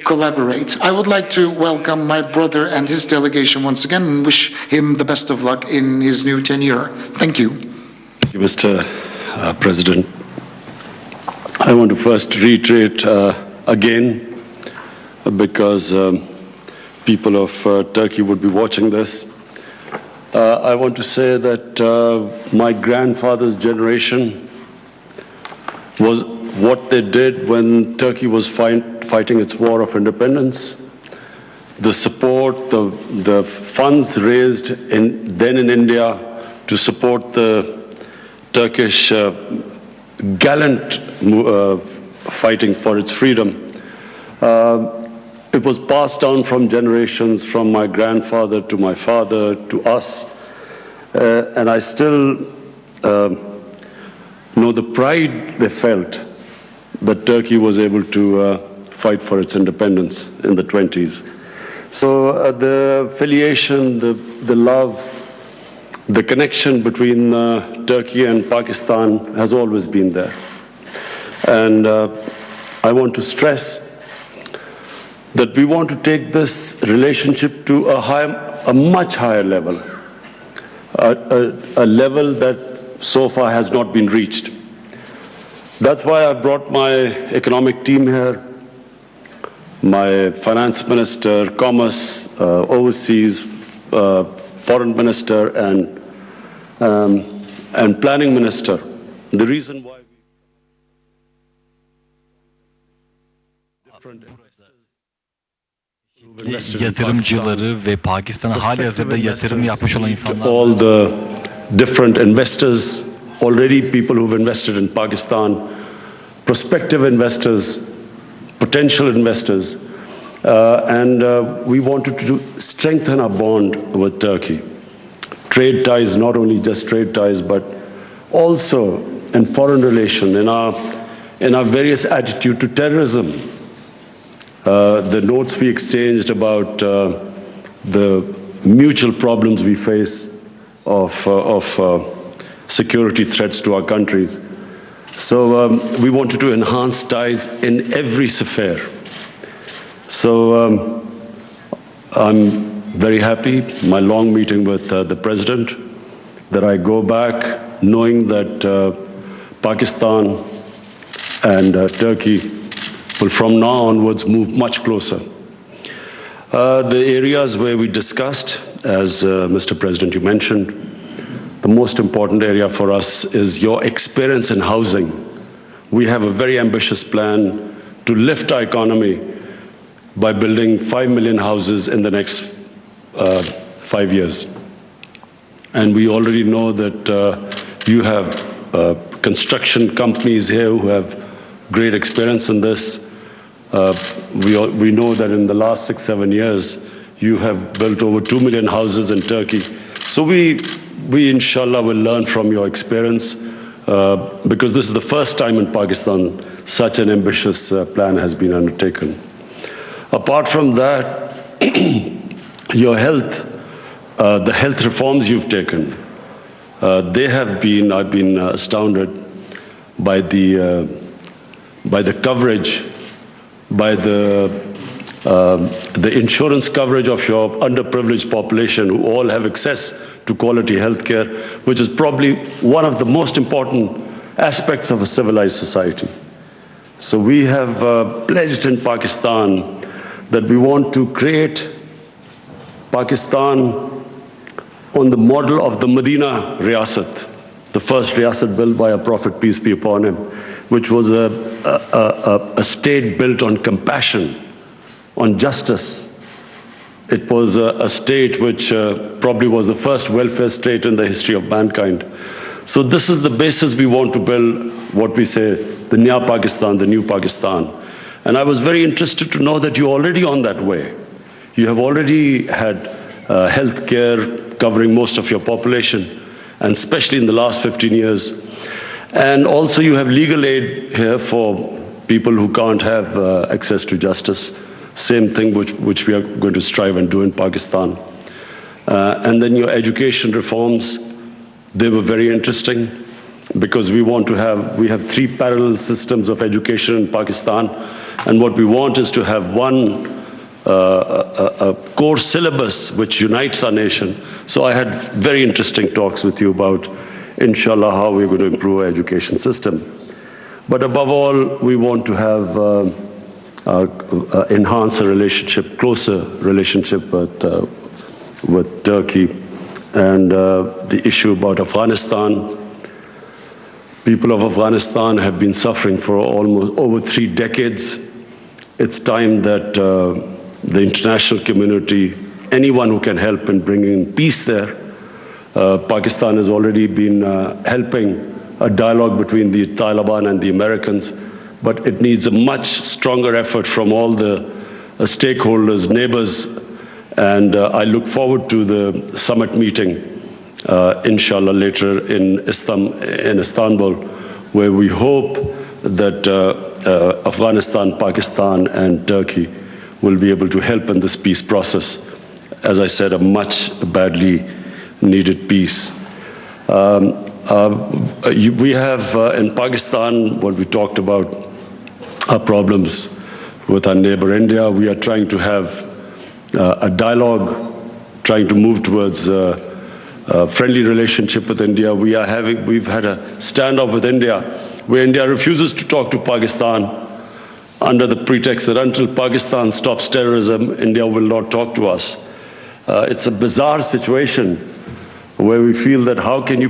collaborate. I would like to welcome my brother and his delegation once again and wish him the best of luck in his new tenure. Thank you. Thank you, Mr. President. I want to first reiterate again, because people of Turkey would be watching this. I want to say that my grandfather's generation was what they did when Turkey was fighting its war of independence. The support, the funds raised then in India to support the Turkish gallant fighting for its freedom. It was passed down from generations, from my grandfather to my father to us. And I still know the pride they felt that Turkey was able to fight for its independence in the 20s. So the affiliation, the love, the connection between Turkey and Pakistan has always been there. And I want to stress that we want to take this relationship to a much higher level, a level that so far has not been reached. That's why I brought my economic team here, my finance minister, commerce, overseas, foreign minister, and planning minister. The reason why yatırımcıları ve Pakistan'a halihazırda yatırım yapmış olan insanlar. All the different investors, already people who've invested in Pakistan, prospective investors, potential investors, and we wanted to strengthen our bond with Turkey. Trade ties, not only just trade ties, but also in foreign relation, in our various attitude to terrorism. The notes we exchanged about the mutual problems we face of security threats to our countries. So we wanted to enhance ties in every sphere. So I'm very happy, my long meeting with the President, that I go back knowing that Pakistan and Turkey will from now onwards move much closer. The areas where we discussed, as Mr. President, you mentioned, the most important area for us is your experience in housing. We have a very ambitious plan to lift our economy by building 5 million houses in the next 5 years. And we already know that you have construction companies here who have great experience in this. We know that in the last 6-7 years, you have built over 2 million houses in Turkey. So we inshallah will learn from your experience, because this is the first time in Pakistan such an ambitious plan has been undertaken. Apart from that, your health, the health reforms you've taken, I've been astounded by the coverage, by the insurance coverage of your underprivileged population who all have access to quality health care, which is probably one of the most important aspects of a civilized society. So we have pledged in Pakistan that we want to create Pakistan on the model of the Medina Riyasat, the first Riyasat built by a Prophet, peace be upon him, which was a state built on compassion, on justice. It was a state which probably was the first welfare state in the history of mankind. So this is the basis we want to build, what we say, the Nya Pakistan, the new Pakistan. And I was very interested to know that you're already on that way. You have already had health care covering most of your population, and especially in the last 15 years. And also you have legal aid here for people who can't have access to justice. Same thing which we are going to strive and do in Pakistan. And then your education reforms, they were very interesting. because we have three parallel systems of education in Pakistan, and what we want is to have one a core syllabus which unites our nation. So I had very interesting talks with you about, inshallah, how we're going to improve our education system. But above all, we want to have enhance a relationship, closer relationship with Turkey. And the issue about Afghanistan, people of Afghanistan have been suffering for almost over 3 decades. It's time that the international community, anyone who can help in bringing peace there. Pakistan has already been helping a dialogue between the Taliban and the Americans, but it needs a much stronger effort from all the stakeholders, neighbors, and I look forward to the summit meeting, inshallah, later in Istanbul, where we hope that Afghanistan, Pakistan, and Turkey will be able to help in this peace process. As I said, a much badly needed peace. We have in Pakistan, what we talked about, our problems with our neighbor India. We are trying to have a dialogue, trying to move towards a friendly relationship with India. We've had a standoff with India, where India refuses to talk to Pakistan under the pretext that until Pakistan stops terrorism, India will not talk to us. It's a bizarre situation where we feel that how can you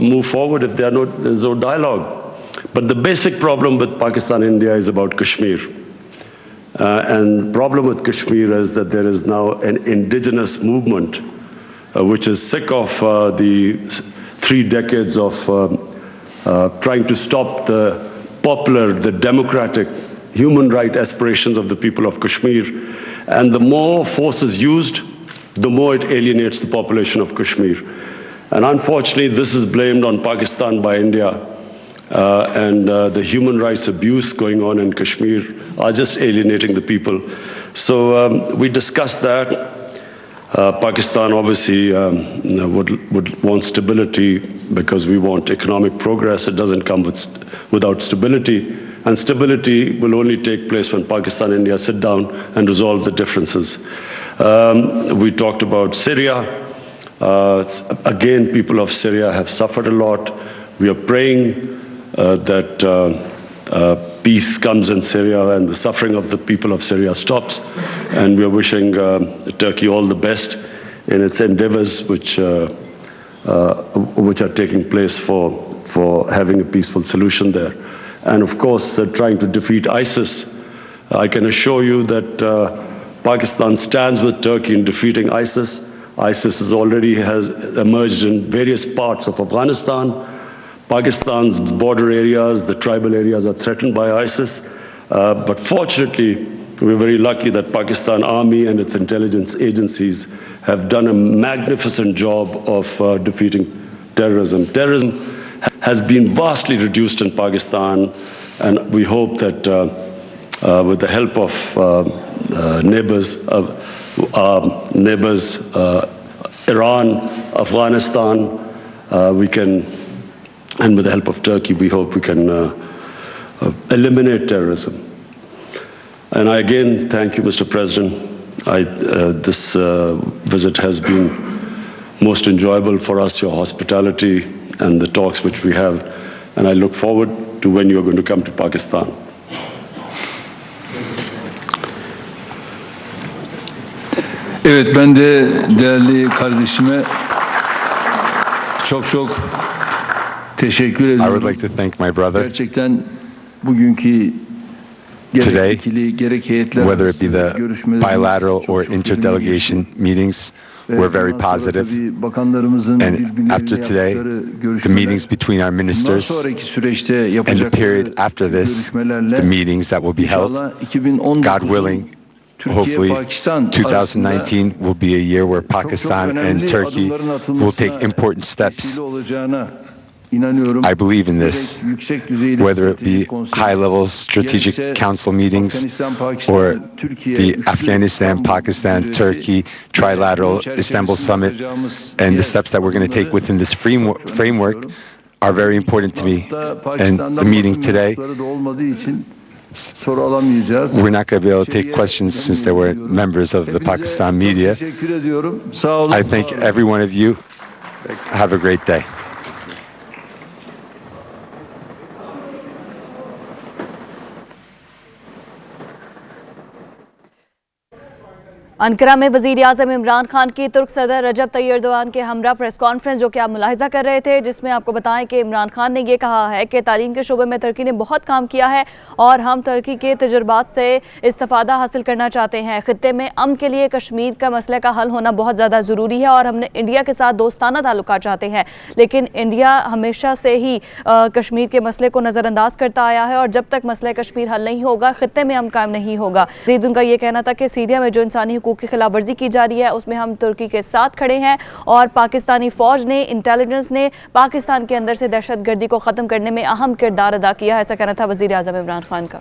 move forward if there's no dialogue? But the basic problem with Pakistan and India is about Kashmir. And the problem with Kashmir is that there is now an indigenous movement which is sick of the 3 decades of trying to stop the popular, the democratic, human right aspirations of the people of Kashmir. And the more force is used, the more it alienates the population of Kashmir. And unfortunately, this is blamed on Pakistan by India. And the human rights abuse going on in Kashmir are just alienating the people. So we discussed that. Pakistan obviously would want stability because we want economic progress. It doesn't come without stability. And stability will only take place when Pakistan and India sit down and resolve the differences. We talked about Syria. Again, people of Syria have suffered a lot. We are praying that peace comes in Syria and the suffering of the people of Syria stops. And we are wishing Turkey all the best in its endeavors, which are taking place for having a peaceful solution there. And of course, trying to defeat ISIS. I can assure you that Pakistan stands with Turkey in defeating ISIS. ISIS has emerged in various parts of Afghanistan. Pakistan's border areas, the tribal areas are threatened by ISIS. But fortunately, we're very lucky that Pakistan Army and its intelligence agencies have done a magnificent job of defeating terrorism. Terrorism has been vastly reduced in Pakistan, and we hope that with the help of neighbors, Iran, Afghanistan, we can, and with the help of Turkey, we hope we can eliminate terrorism. And I again thank you, Mr. President. This visit has been most enjoyable for us, your hospitality and the talks which we have. And I look forward to when you are going to come to Pakistan. Evet, ben de değerli kardeşime çok teşekkür ediyorum. I would like to thank my brother. Gerçekten bugünkü Today, whether it be the bilateral or interdelegation meetings, were very positive. And after today, the meetings between our ministers and the period after this, the meetings that will be held, God willing, hopefully 2019 will be a year where Pakistan and Turkey will take important steps. I believe in this, whether it be high-level strategic council meetings or the Afghanistan, Pakistan, Turkey trilateral Istanbul summit, and the steps that we're going to take within this framework are very important to me. And the meeting today, we're not going to be able to take questions since there were members of the Pakistan media. I thank every one of you. Have a great day. Ankara में वज़ीर-ए-आज़म इमरान खान की तुर्क सदर रजब Tayyip Erdogan के हमरा press conference जो कि आप मुलाहिजा कर रहे थे, जिसमें आपको बताएं कि इमरान खान ने ये कहा है कि तालीम के शोबे में तुर्की ने बहुत काम किया है और हम तुर्की के तजुर्बात से इस्तिफादा हासिल करना चाहते हैं। खित्ते में अमन के लिए कश्मीर का मसले का हल होना बहुत ज़्यादा ज़रूरी है और हमने इंडिया के साथ दोस्ताना ताल्लुकात चाहते हैं, लेकिन इंडिया हमेशा से ही कश्मीर के मसले को नज़रअंदाज करता आया है और जब तक मसला कश्मीर हल नहीं होगा खित्ते में अमन कायम नहीं होगा। ज़ीद उनका ये कहना था कि सीरिया में जो इंसानी हुकूक की खिलाफ वर्जी की जा रही है उसमें हम तुर्की के साथ खड़े हैं और पाकिस्तानी फौज ने, इंटेलिजेंस ने पाकिस्तान के अंदर से दहशतगर्दी को ख़त्म करने में अहम किरदार अदा किया है, ऐसा कहना था वज़ीर-ए-आज़म इमरान खान का।